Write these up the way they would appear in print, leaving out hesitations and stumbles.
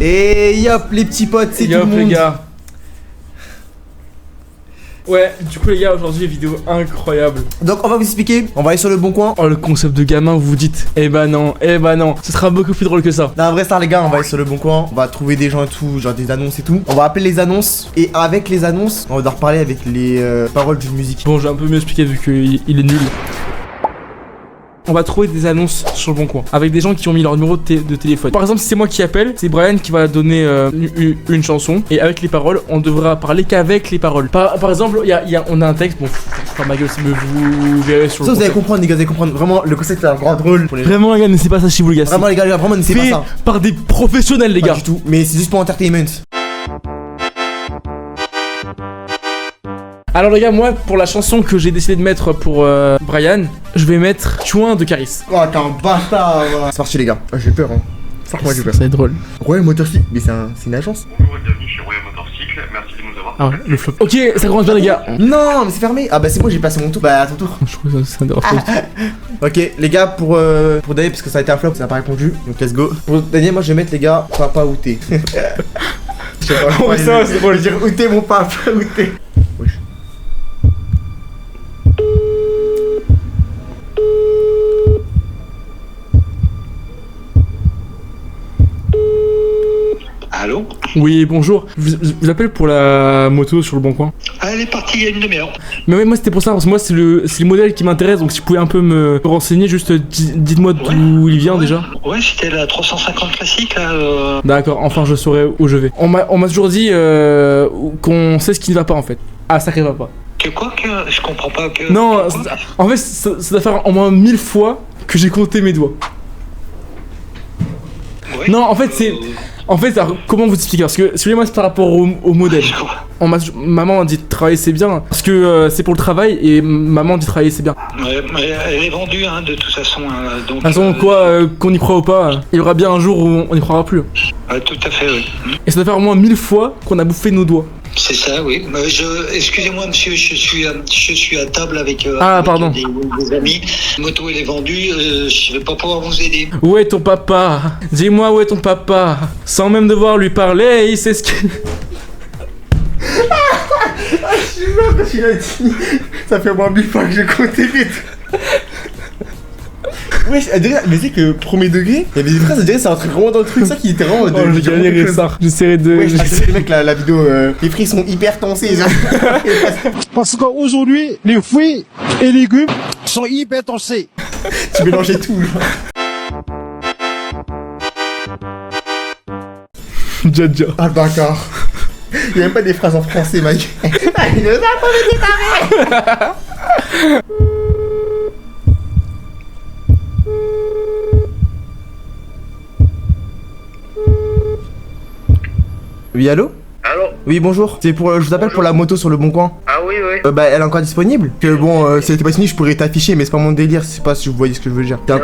Et yop les petits potes, c'est tout le monde. Les gars. Ouais, du coup les gars, aujourd'hui vidéo incroyable. Donc on va vous expliquer, on va aller sur le bon coin. Oh le concept de gamin, vous vous dites. Eh bah non, ce sera beaucoup plus drôle que ça. Non, en vrai ça les gars, on va aller sur le bon coin. On va trouver des gens et tout, genre des annonces et tout. On va appeler les annonces. Et avec les annonces, on va devoir parler avec les paroles d'une musique. Bon, j'ai un peu mieux expliqué vu qu'il est nul. On va trouver des annonces sur le bon coin avec des gens qui ont mis leur numéro de téléphone. Par exemple, si c'est moi qui appelle, c'est Brian qui va donner une chanson. Et avec les paroles, on devra parler qu'avec les paroles. Par exemple, on a un texte. Bon, pas ma gueule, mais vous verrez sur le ça, vous allez comprendre, les gars, vous allez comprendre. Vraiment, le concept est un grand drôle. Vraiment, les gars, n'essayez pas ça chez vous, les gars. Vraiment, les gars, vraiment, n'essayez pas ça. Par des professionnels, les gars. Pas du tout, mais c'est juste pour entertainment. Alors les gars, moi pour la chanson que j'ai décidé de mettre pour Brian, je vais mettre Chouin de Caris. Oh t'es un bâtard. C'est parti les gars, j'ai peur hein. Moi j'ai peur. Ça va être drôle. Royal Motorcycle, mais c'est une agence. Bonjour et bienvenue chez Royal Motorcycle, merci de nous avoir. Ah ouais, le flop. Ok, ça commence bien les gars. Non mais c'est fermé. Ah bah c'est moi j'ai passé mon tour. Bah à ton tour. Je trouve ça dérange pas. Ok les gars pour Daniel parce que ça a été un flop, ça n'a pas répondu. Donc let's go. Pour Daniel moi je vais mettre les gars papa ou t'es. Oh ça c'est drôle. Je vais dire où t'es mon papa où t'es. Allô? Oui bonjour, je vous appelle pour la moto sur le bon coin. Ah, elle est partie il y a une demi-heure. Mais ouais moi c'était pour ça, parce que moi c'est le modèle qui m'intéresse. Donc si vous pouvez un peu me renseigner, juste dites-moi d'où il vient déjà. Ouais, c'était la 350 classique là. D'accord, enfin je saurai où je vais. On m'a toujours dit qu'on sait ce qui ne va pas en fait. Ah sacré va pas. Que quoi que. Je comprends pas que. Non, en fait ça doit faire au moins 1000 fois que j'ai compté mes doigts. Ouais, non en fait c'est... En fait, alors, comment vous expliquer? Parce que celui-là, moi, c'est par rapport au modèle. Maman a dit de travailler, c'est bien. Parce que c'est pour le travail et maman dit de travailler, c'est bien. Ouais, mais elle est vendue, hein, de toute façon. Donc, De toute façon, quoi, qu'on y croit ou pas, il y aura bien un jour où on n'y croira plus. tout à fait, oui. Et ça doit faire au moins 1000 fois qu'on a bouffé nos doigts. C'est ça, oui. Excusez-moi, monsieur, je suis à table avec, pardon. Des amis. La moto, elle est vendue, je vais pas pouvoir vous aider. Où est ton papa? Dis-moi où est ton papa? Sans même devoir lui parler, il sait ce qu'il... Je suis mort quand il a dit. Ça fait au moins 1000 fois que j'ai compté vite. Ouais, mais c'est que premier degré, il y avait des phrases, c'est un truc vraiment dans le truc, ça qui était vraiment. Oh, j'ai galéré ça. J'essaierai de. Ouais, je mec, la vidéo, les fruits sont hyper tensés. Parce qu'aujourd'hui, les fruits et légumes sont hyper tensés. Tu mélangeais tout, genre. Dja. Ah, d'accord. Il y a même pas des phrases en français, mec. Il nous a pas dit Oui, allô? Allô? Oui, bonjour. C'est pour, je vous appelle pour la moto sur le bon coin. Ah oui, oui. Bah, elle est encore disponible? Que bon, si elle était pas disponible, je pourrais t'afficher, mais c'est pas mon délire. Je sais pas si vous voyez ce que je veux dire. Non,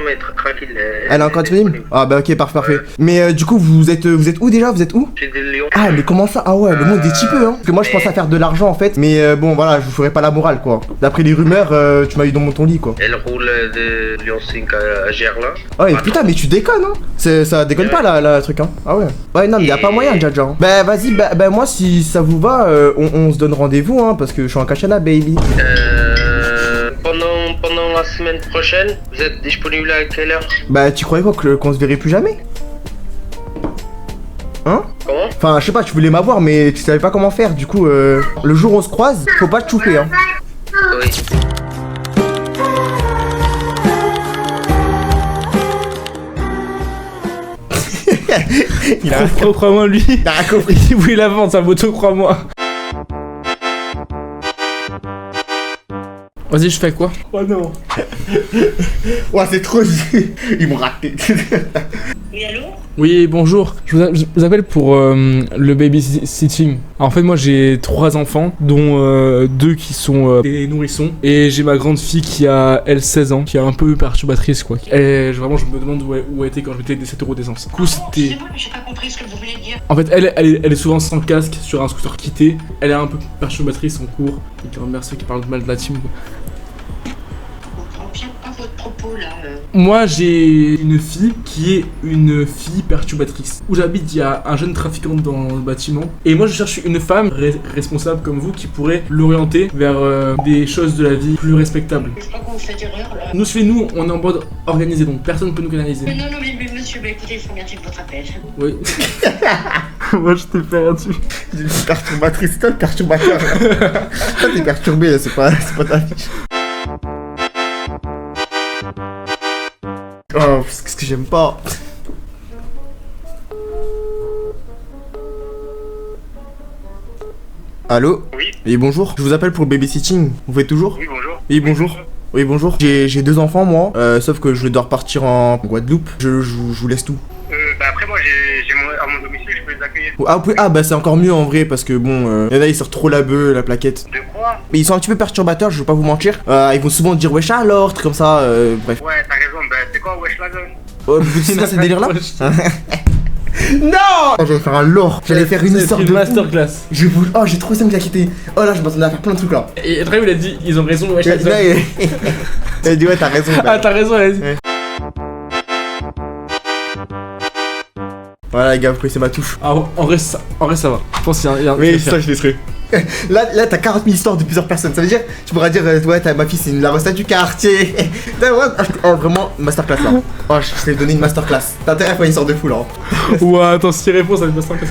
mais tranquille. Elle est encore disponible? Ah, bah, ok, parfait. Mais du coup, vous êtes où déjà? Vous êtes où? J'ai des lions. Ah, mais comment ça? Ah ouais, le monde est petit peu, hein. Parce que moi, je pense à faire de l'argent en fait. Mais bon, voilà, je vous ferai pas la morale, quoi. D'après les rumeurs, tu m'as eu dans ton lit, quoi. Elle roule de Lyon 5 à Gerland. Ah ouais, putain, mais tu déconnes, hein. Ça déconne pas, là, le truc, hein. Ah ouais. Ouais, non, mais y a pas moyen, Dja. Hein. Bah, vas-y, bah, moi, si ça vous va, on se donne rendez-vous, hein, parce que je suis en Kachana, baby. Pendant la semaine prochaine, vous êtes disponible à quelle heure? Bah, tu croyais quoi, qu'on se verrait plus jamais? Hein? Comment? Enfin, je sais pas, tu voulais m'avoir, mais tu savais pas comment faire. Du coup, le jour où on se croise, faut pas te choper, hein. Oui. Il a Crois-moi, lui. Il a rien compris. Il voulait la vendre, sa moto, crois-moi. Vas-y, je fais quoi? Oh non. Ouais, c'est trop. Ils m'ont raté. Oui, allô? Oui, bonjour. Je vous appelle pour le babysitting. En fait, moi j'ai 3 enfants, dont 2 qui sont des nourrissons. Et j'ai ma grande fille qui a, elle, 16 ans, qui est un peu perturbatrice, quoi. Vraiment, je me demande où elle était quand je mettais des 7 € d'essence. Du coup, c'était... Excusez-moi, mais j'ai pas compris ce que vous voulez dire. En fait, elle est souvent sans casque sur un scooter quitté. Elle est un peu perturbatrice en cours. Et qui remercie qui parle mal de la team, quoi. Je comprends bien pas votre propos. propos là Moi, j'ai une fille qui est une fille perturbatrice. Où j'habite, il y a un jeune trafiquant dans le bâtiment. Et moi, je cherche une femme responsable comme vous qui pourrait l'orienter vers des choses de la vie plus respectables. Je crois que vous faites erreur là. Nous, on est en mode organisé, donc personne ne peut nous canaliser. Non, mais monsieur, écoutez, il faut bien suivre votre appel. Oui. Moi, je t'ai perdu. Perturbatrice, c'est toi le perturbateur. Toi, t'es perturbé, là, c'est pas ta fiche. Oh, qu'est-ce que j'aime pas. Allô? Oui. Oui, bonjour. Je vous appelle pour le babysitting. Vous faites toujours? Oui, bonjour. Oui, bonjour. Oui, bonjour. J'ai 2 enfants, moi. Sauf que je dois repartir en Guadeloupe. Je vous laisse tout. Après, moi, j'ai à mon domicile, je peux les accueillir. Ah, bah c'est encore mieux en vrai parce que bon, y en a ils sortent trop la bœuf, la plaquette. De quoi? Mais ils sont un petit peu perturbateurs, je veux pas vous mentir. Ils vont souvent dire wesh alors, truc comme ça, bref. Ouais, t'as raison, c'est quoi, wesh la zone? Oh, vous dites ça, ces délires là? Non! J'allais faire un lore, j'allais faire une histoire de masterclass. Oh, j'ai trop ça me quitter. Oh là, je m'attendais à faire plein de trucs là. Et après, il a dit, ils ont raison, wesh, la zone. Il a dit ouais, t'as raison. Ah, t'as raison, elle a dit. Ouais. Voilà les gars, vous connaissez ma touche. Ah, en vrai, ça va. Je pense qu'il y a un. Oui, c'est ça, je laisserai. Là, t'as 40 000 histoires de plusieurs personnes. Ça veut dire, tu pourras dire, ouais, ma fille, c'est la recette du quartier. Oh, vraiment, masterclass là. Oh, je t'ai donné une masterclass. T'as intérêt à faire une histoire de fou là. Ouais, attends, si réponse à une masterclass.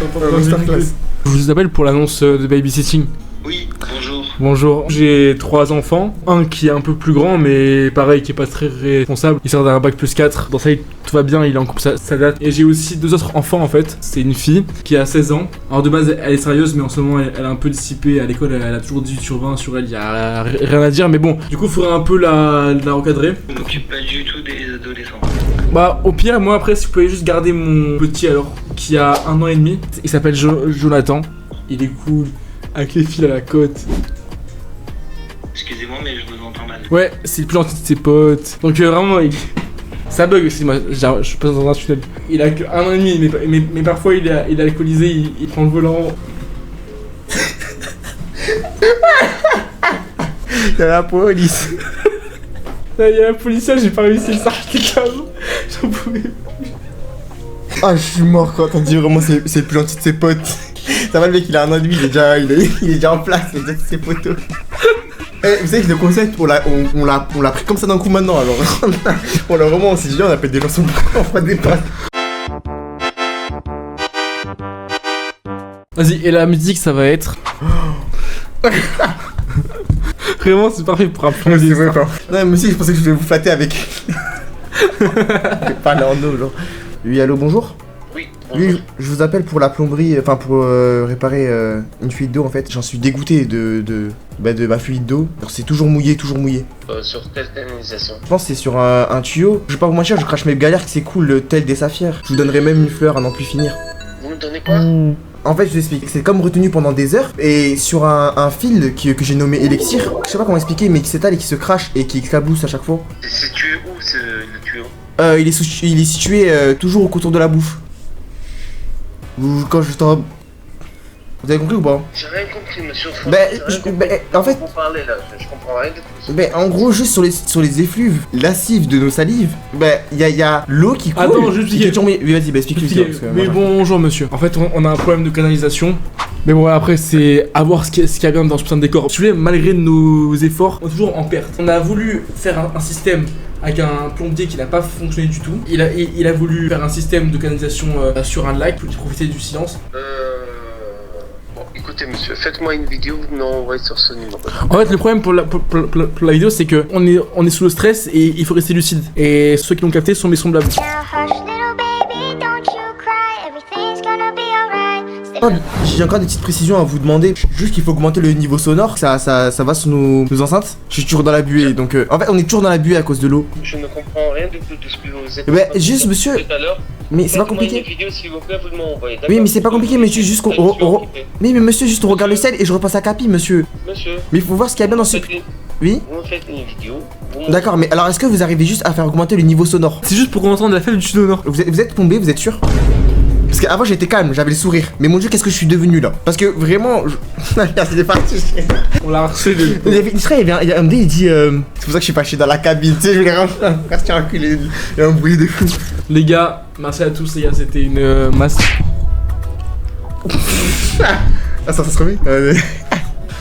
Je vous appelle pour l'annonce de babysitting. Oui, bonjour. Bonjour, j'ai 3 enfants, un qui est un peu plus grand mais pareil qui est pas très responsable, il sort d'un bac plus 4, dans sa vie tout va bien, il est en couple, ça date. Et j'ai aussi 2 autres enfants en fait, c'est une fille qui a 16 ans, alors de base elle est sérieuse mais en ce moment elle est un peu dissipée, à l'école elle a toujours 18 sur 20 sur elle, y a rien à dire mais bon, du coup il faudrait un peu la recadrer. Je m'occupe pas du tout des adolescents. Bah au pire moi après si vous pouvez juste garder mon petit alors, qui a 1 an et demi, il s'appelle Jonathan, il est cool. Avec les fils à la côte. Excusez-moi, mais je vous entends mal. Ouais, c'est le plus gentil de ses potes. Donc vraiment, ça bug aussi, moi, je suis pas dans un tunnel. Il a que 1 an et demi, mais parfois il est alcoolisé, il prend le volant. Il y a la police. Là, il y a la police, j'ai pas réussi à le sortir calme. J'en pouvais plus. Ah, je suis mort quand t'as dit vraiment c'est le plus gentil de ses potes. Ça va le mec, il a 1 an et demi, il est déjà en place, il est déjà ses potos. Vous savez que le concept, on l'a pris comme ça d'un coup maintenant, alors on l'a vraiment, on s'est dit on appelle des gens sur le on fera des passes. Vas-y, et la musique ça va être... Vraiment c'est parfait pour un plan d'histoire. Non mais aussi je pensais que je devais vous flatter avec... Je vais parler en eau genre. Oui, allô, bonjour. Oui, Oui, je vous appelle pour la plomberie, enfin pour réparer une fuite d'eau en fait. J'en suis dégoûté de ma fuite d'eau. C'est toujours mouillé, toujours mouillé. sur quelle canalisation? Je pense que c'est sur un tuyau. Je vais pas vous mentir, je crache mes galères que c'est cool, le tel des saphirs. Je vous donnerai même une fleur à n'en plus finir. Vous me donnez quoi? En fait, je vous explique. C'est comme retenu pendant des heures et sur un fil que j'ai nommé élixir. Je sais pas comment expliquer, mais qui s'étale et qui se crache et qui éclabousse à chaque fois. C'est situé où le tuyau? Il est situé toujours au contour de la bouffe. Quand je t'en... Vous avez compris ou pas? J'ai rien compris, monsieur. En fait... Vous parlez là, je comprends rien du tout. En gros, juste sur les effluves lascives de nos salives, il y a l'eau qui coule. Attends, je vais expliquer. Oui, vas-y, explique-le. Mais bonjour monsieur. En fait, on a un problème de canalisation. Mais bon, après, c'est à voir ce qu'il y a bien dans ce putain de décor. Si vous voulez, malgré nos efforts, on est toujours en perte. On a voulu faire un système avec un plombier qui n'a pas fonctionné du tout. Il a voulu faire un système de canalisation sur un lac pour profiter du silence. Bon, écoutez monsieur, faites-moi une vidéo, vous me l'envoyez sur ce numéro. En fait, le problème pour la vidéo, c'est que on est sous le stress et il faut rester lucide. Et ceux qui l'ont capté sont mes semblables. J'ai encore des petites précisions à vous demander. Juste qu'il faut augmenter le niveau sonore. Ça va sur nos enceintes. Je suis toujours dans la buée. Donc, en fait, on est toujours dans la buée à cause de l'eau. Je ne comprends rien du tout de ce que vous êtes. Juste, monsieur. Tout à l'heure. Mais c'est pas Faites-moi compliqué. une vidéo, s'il vous plaît, vous m'envoyez. Oui, mais c'est pas compliqué, monsieur. Juste qu'on. Mais monsieur, juste on regarde le sel et je repasse à Capi, monsieur. Monsieur. Mais il faut voir ce qu'il y a bien dans ce. Oui. Vous me faites une vidéo. D'accord, mais alors est-ce que vous arrivez juste à faire augmenter le niveau sonore? C'est juste pour qu'on entende la fête du sud au nord. Vous êtes tombé, vous êtes sûr? Parce qu'avant j'étais calme, j'avais le sourire. Mais mon dieu, qu'est-ce que je suis devenu là? Parce que vraiment. C'est parti. On l'a harcelé. Il y a un MD, il dit c'est pour ça que je suis fâché dans la cabine. Tu sais, je vais rester un cul, il y a un bruit de fou. Les gars, merci à tous, les gars, c'était une masse. Ah, ça se remet.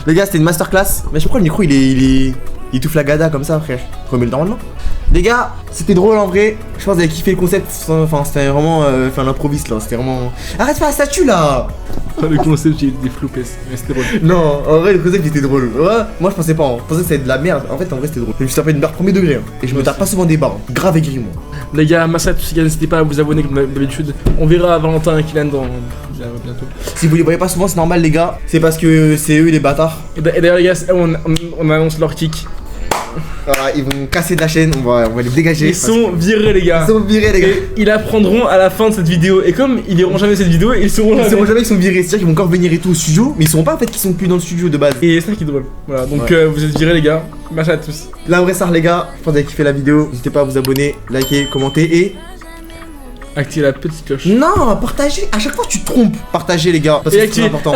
Les gars, c'était une masterclass. Mais je crois que le micro il étouffe la gada comme ça, frère. Remets-le normalement. Les gars, c'était drôle en vrai. Je pense que vous avez kiffé le concept. Enfin, c'était vraiment. Enfin, l'improviste là. C'était vraiment. Arrête pas la statue là! Le concept, j'ai des floupes, mais c'était drôle. Non, en vrai, le concept était drôle. Ouais, moi je pensais pas. Je pensais que c'était de la merde. En fait, en vrai, c'était drôle. Je me suis tapé une barre premier degré. Hein. Et je me tape pas souvent des barres. Grave aigri, moi. Les gars, merci à tous, les gars, n'hésitez pas à vous abonner comme d'habitude. On verra Valentin et Kylian dans bientôt. Si vous les voyez pas souvent, c'est normal, les gars. C'est parce que c'est eux les bâtards. Et d'ailleurs, les gars, on annonce leur kick. Voilà, ils vont casser de la chaîne, on va les dégager. Ils sont virés, les gars. Ils sont virés, les gars. Et ils apprendront à la fin de cette vidéo. Et comme ils verront jamais cette vidéo, ils seront jamais. Ils sont virés, c'est-à-dire qu'ils vont encore venir et tout au studio, mais ils sauront pas en fait qu'ils sont plus dans le studio de base. Et c'est ça qui est drôle. Voilà, donc vous êtes virés, les gars. Merci à tous. La vraie star, les gars, je pense que vous avez kiffé la vidéo. N'hésitez pas à vous abonner, liker, commenter et. Activez la petite cloche. Non, partagez. À chaque fois, tu te trompes. Partagez, les gars, parce que c'est très important.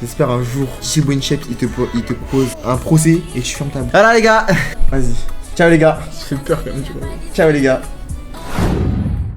J'espère un jour, Chibo InShape il te propose un procès et tu fermes ta bouche. Voilà les gars. Vas-y. Ciao les gars. Ça fait peur quand même, tu vois. Ciao les gars.